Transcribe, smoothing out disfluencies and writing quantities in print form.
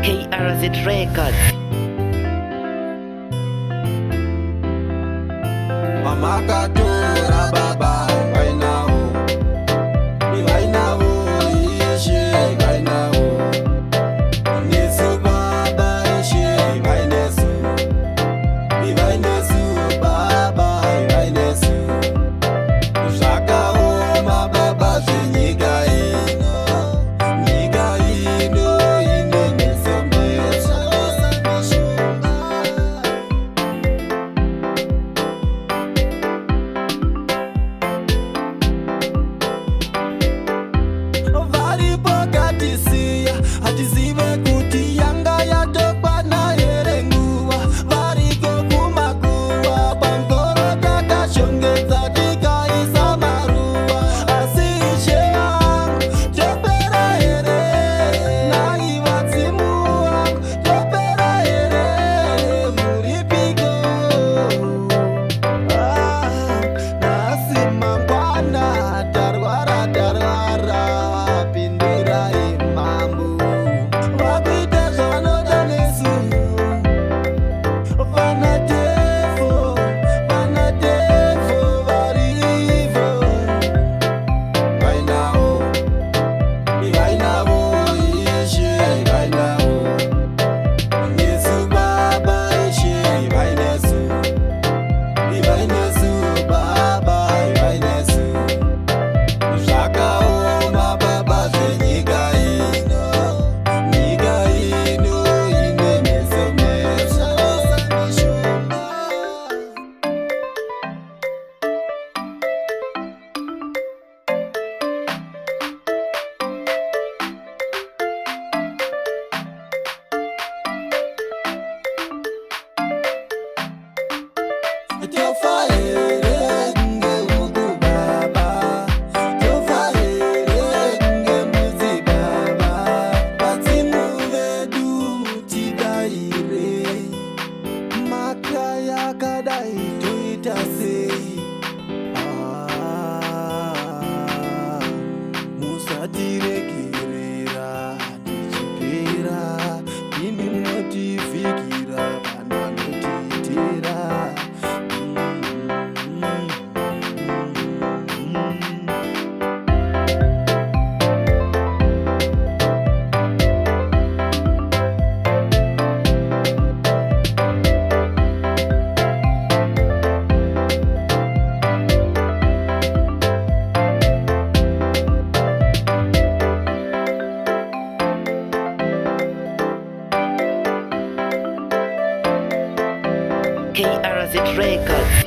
KRZ Records. Mama katura baba bainawo, bainawo ishi bainawo, nesu baba ishi bainesu, bainesu baba bainesu, shakawo ma baba nyika ino ine nesomesa. Hatizive kuti yanga yatokwana here nguva, variko kumakuva pangoro takashongedza tikaisa maruva, asi ishe yangu topera here, nai vadzimu vangu topera here, muripiko nhasi mangwana tarwara pindurai mambo. Musatiregerera tichipera, imi motifikira pananotitera. KRZ Records.